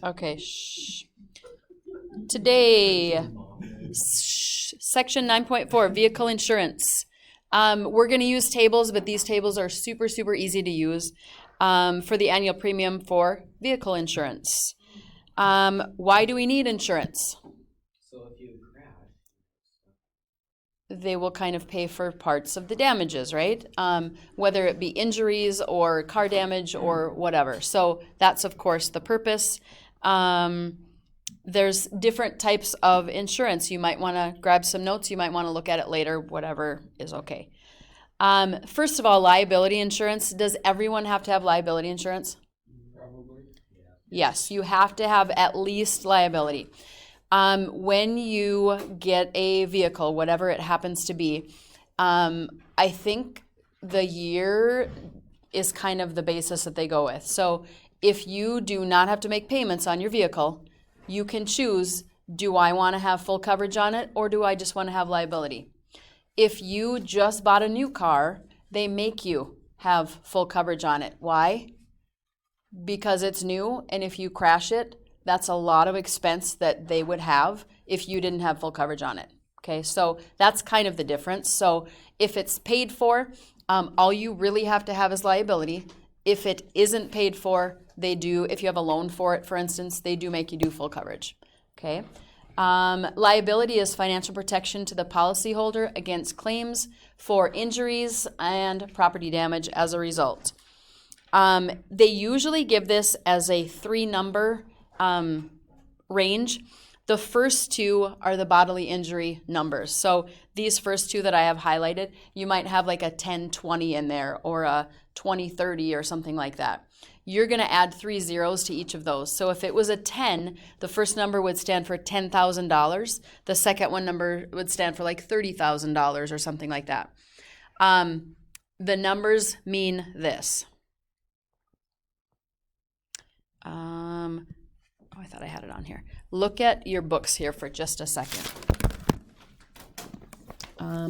Okay, shh. Today, section 9.4, vehicle insurance. We're going to use tables, but these tables are super, super easy to use for the annual premium for vehicle insurance. Why do we need insurance? So if you crash, They will kind of pay for parts of the damages, right? Whether it be injuries or car damage or whatever. So that's, of course, the purpose. There's different types of insurance. You might want to grab some notes. You might want to look at it later, whatever is okay. First of all, liability insurance. Does everyone have to have liability insurance? probably. Yes, you have to have at least liability. When you get a vehicle, whatever it happens to be, I think the year is kind of the basis that they go with. So if you do not have to make payments on your vehicle, you can choose, do I want to have full coverage on it or do I just want to have liability? If you just bought a new car, they make you have full coverage on it. Why? Because it's new, and if you crash it, that's a lot of expense that they would have if you didn't have full coverage on it. Okay, so that's kind of the difference. So if it's paid for, all you really have to have is liability. If it isn't paid for, they do, if you have a loan for it, for instance, they do make you do full coverage. Okay. Liability is financial protection to the policyholder against claims for injuries and property damage as a result. They usually give this as a 3-number range. The first two are the bodily injury numbers. So these first two that I have highlighted, you might have like a 10-20 in there or a 20-30 or something like that. You're going to add 3 zeros to each of those. So if it was a 10, the first number would stand for $10,000. The second one number would stand for like $30,000 or something like that. The numbers mean this. I thought I had it on here. Look at your books here for just a second.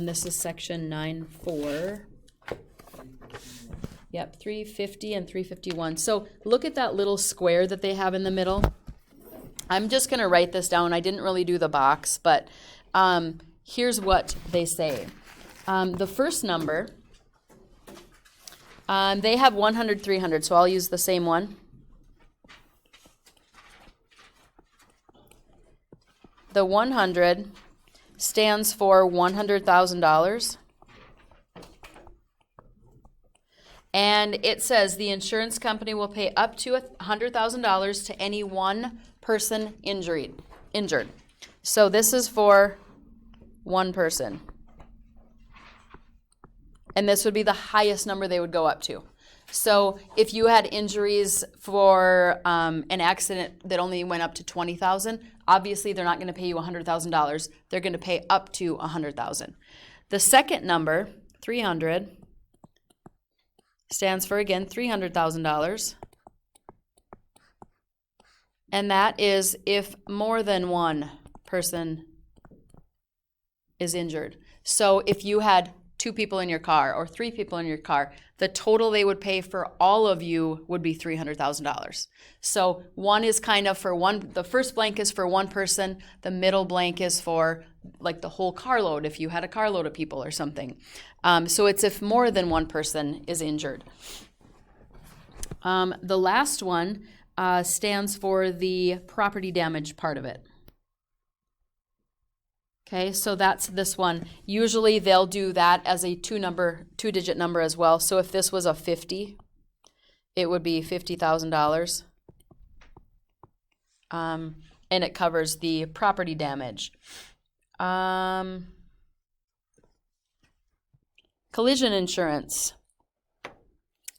This is section 9.4. Yep, 350 and 351. So look at that little square that they have in the middle. I'm just going to write this down. I didn't really do the box, but here's what they say. The first number, they have 100, 300, so I'll use the same one. The 100 stands for $100,000. And it says the insurance company will pay up to $100,000 to any one person injured. So this is for one person. And this would be the highest number they would go up to. So if you had injuries for an accident that only went up to $20,000, obviously they're not going to pay you $100,000. They're going to pay up to $100,000. The second number, 300, stands for, again, $300,000. And that is if more than one person is injured. So if you had 2 people in your car or 3 people in your car, the total they would pay for all of you would be $300,000. So one is kind of for one, the first blank is for one person, the middle blank is for like the whole carload if you had a carload of people or something. So it's if more than one person is injured. The last one stands for the property damage part of it. Okay, so that's this one. Usually they'll do that as a 2-digit number as well. So if this was a 50, it would be $50,000. And it covers the property damage. Collision insurance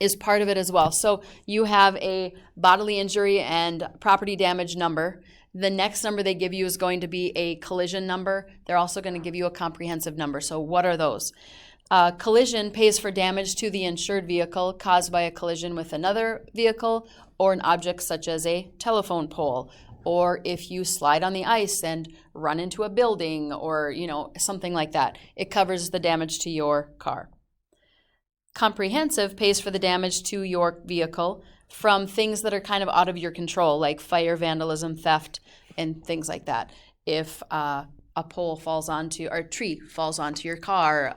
is part of it as well. So you have a bodily injury and property damage number. The next number they give you is going to be a collision number. They're also going to give you a comprehensive number. So what are those? Collision pays for damage to the insured vehicle caused by a collision with another vehicle or an object such as a telephone pole, or if you slide on the ice and run into a building or, something like that. It covers the damage to your car. Comprehensive pays for the damage to your vehicle from things that are kind of out of your control, like fire, vandalism, theft, and things like that. If a pole falls onto, or a tree falls onto your car,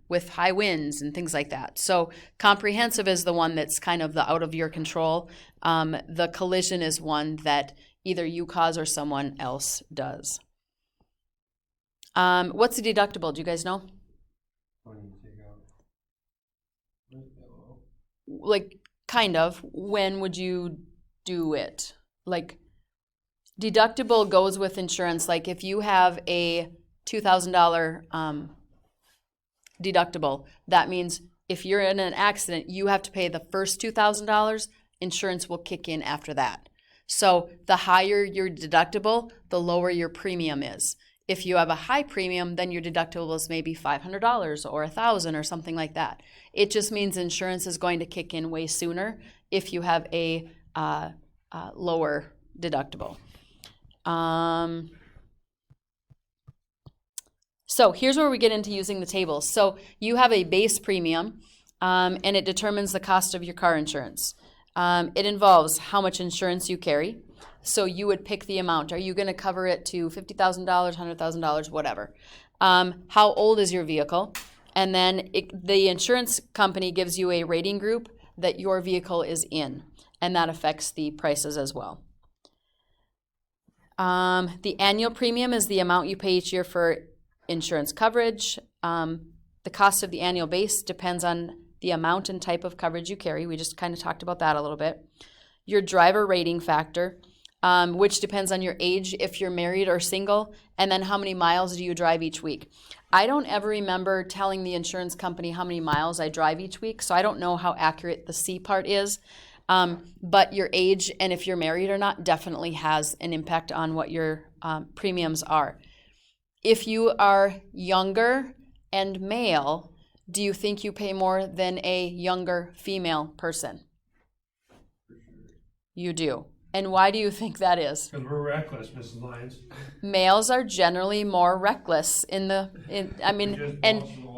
with high winds and things like that. So comprehensive is the one that's kind of the out of your control. The collision is one that either you cause or someone else does. What's the deductible? Do you guys know? Like, kind of. When would you do it? Like, deductible goes with insurance. Like, if you have a $2,000 deductible, that means if you're in an accident, you have to pay the first $2,000. Insurance will kick in after that. So the higher your deductible, the lower your premium is. If you have a high premium, then your deductible is maybe $500 or $1,000 or something like that. It just means insurance is going to kick in way sooner if you have a lower deductible. So here's where we get into using the tables. So you have a base premium, and it determines the cost of your car insurance. It involves how much insurance you carry. So you would pick the amount. Are you going to cover it to $50,000, $100,000, whatever? How old is your vehicle? And then the insurance company gives you a rating group that your vehicle is in, and that affects the prices as well. The annual premium is the amount you pay each year for insurance coverage. The cost of the annual base depends on the amount and type of coverage you carry. We just kind of talked about that a little bit. Your driver rating factor, which depends on your age, if you're married or single, and then how many miles do you drive each week. I don't ever remember telling the insurance company how many miles I drive each week, so I don't know how accurate the C part is. But your age and if you're married or not definitely has an impact on what your premiums are. If you are younger and male, do you think you pay more than a younger female person? You do. And why do you think that is? Because we're reckless, Mrs. Lyons. Males are generally more reckless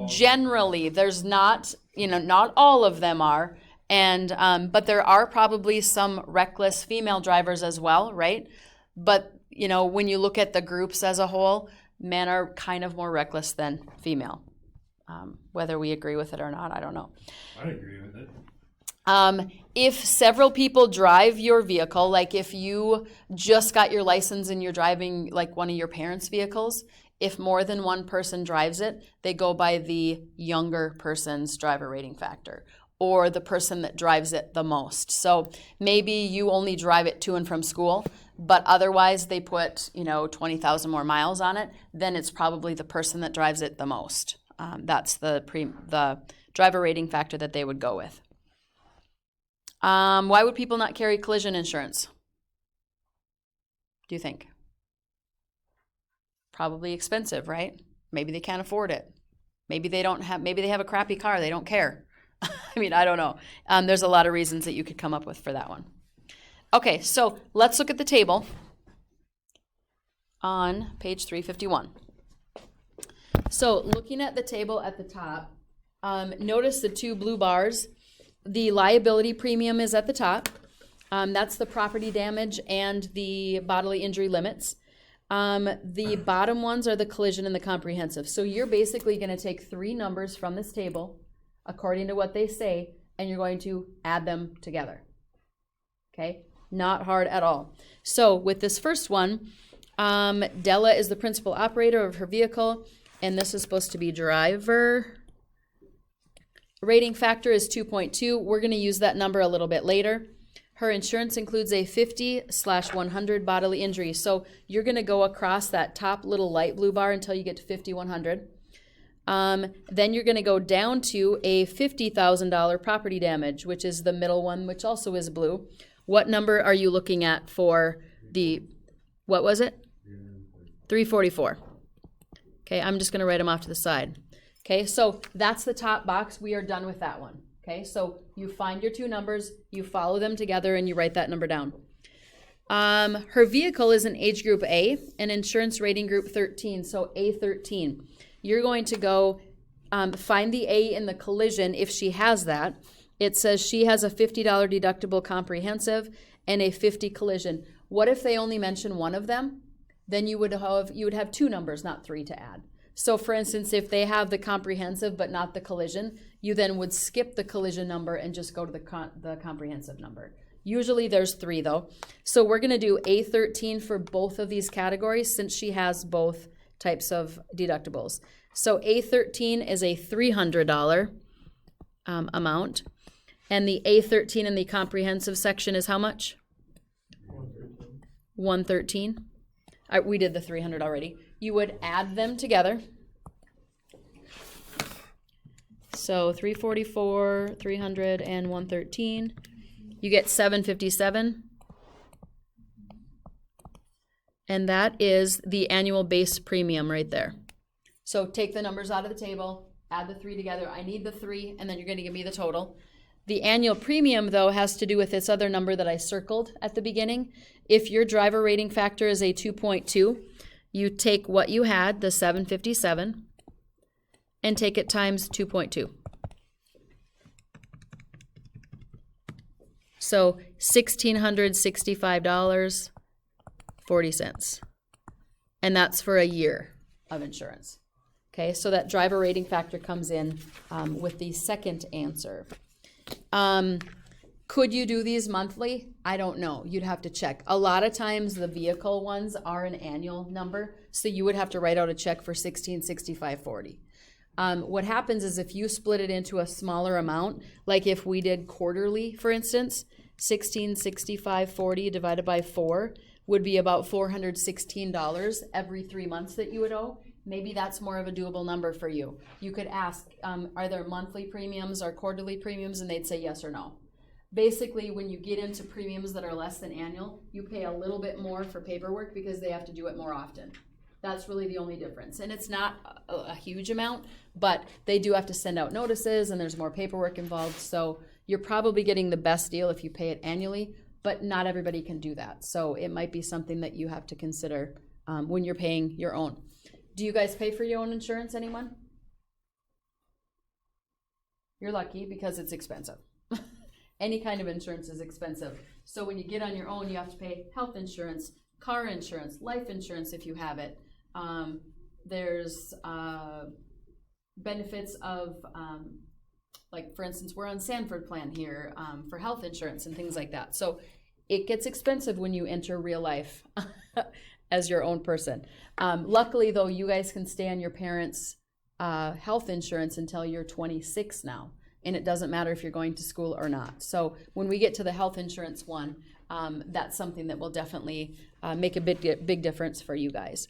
generally, there's not, not all of them are. And, but there are probably some reckless female drivers as well, right? But, when you look at the groups as a whole, men are kind of more reckless than female. Whether we agree with it or not, I don't know. I agree with it. If several people drive your vehicle, like if you just got your license and you're driving like one of your parents' vehicles, if more than one person drives it, they go by the younger person's driver rating factor or the person that drives it the most. So maybe you only drive it to and from school, but otherwise they put, 20,000 more miles on it, then it's probably the person that drives it the most. That's the driver rating factor that they would go with. Why would people not carry collision insurance? Do you think? Probably expensive, right? Maybe they can't afford it. Maybe they have a crappy car, they don't care. I don't know. There's a lot of reasons that you could come up with for that one. Okay, so let's look at the table on page 351. So looking at the table at the top, notice the two blue bars. The liability premium is at the top. That's the property damage and the bodily injury limits. The bottom ones are the collision and the comprehensive. So you're basically going to take three numbers from this table, according to what they say, and you're going to add them together. Okay? Not hard at all. So with this first one, Della is the principal operator of her vehicle, and this is supposed to be driver. Rating factor is 2.2. We're going to use that number a little bit later. Her insurance includes a 50/100 bodily injury. So you're going to go across that top little light blue bar until you get to 50/100. Then you're going to go down to a $50,000 property damage, which is the middle one, which also is blue. What number are you looking at for what was it? 344. Okay, I'm just going to write them off to the side. Okay, so that's the top box. We are done with that one. Okay, so you find your two numbers, you follow them together, and you write that number down. Her vehicle is an age group A, an insurance rating group 13, so A13. You're going to go find the A in the collision if she has that, It says she has a $50 deductible comprehensive and a 50 collision. What if they only mention one of them? Then you would have two numbers, not three to add. So for instance, if they have the comprehensive but not the collision, you then would skip the collision number and just go to the comprehensive number. Usually there's three though. So we're gonna do A13 for both of these categories since she has both types of deductibles. So A13 is a $300 amount. And the A13 in the comprehensive section is how much? 113. We did the 300 already. You would add them together. So 344, 300, and 113. You get 757. And that is the annual base premium right there. So take the numbers out of the table, add the three together. I need the three, and then you're going to give me the total. The annual premium, though, has to do with this other number that I circled at the beginning. If your driver rating factor is a 2.2, you take what you had, the 757, and take it times 2.2. So $1,665.40. And that's for a year of insurance. Okay, so that driver rating factor comes in with the second answer. Could you do these monthly? I don't know. You'd have to check. A lot of times the vehicle ones are an annual number, so you would have to write out a check for $1,665.40. What happens is if you split it into a smaller amount, like if we did quarterly, for instance, $1,665.40 divided by 4 would be about $416 every 3 months that you would owe. Maybe that's more of a doable number for you. You could ask, are there monthly premiums or quarterly premiums? And they'd say yes or no. Basically, when you get into premiums that are less than annual, you pay a little bit more for paperwork because they have to do it more often. That's really the only difference. And it's not a huge amount, but they do have to send out notices and there's more paperwork involved. So you're probably getting the best deal if you pay it annually, but not everybody can do that. So it might be something that you have to consider when you're paying your own. Do you guys pay for your own insurance, anyone? You're lucky because it's expensive. Any kind of insurance is expensive. So when you get on your own, you have to pay health insurance, car insurance, life insurance if you have it. There's benefits of, like for instance, we're on Sanford plan here for health insurance and things like that. So it gets expensive when you enter real life as your own person. Luckily though, you guys can stay on your parents' health insurance until you're 26 now. And it doesn't matter if you're going to school or not. So when we get to the health insurance one, that's something that will definitely make a big difference for you guys.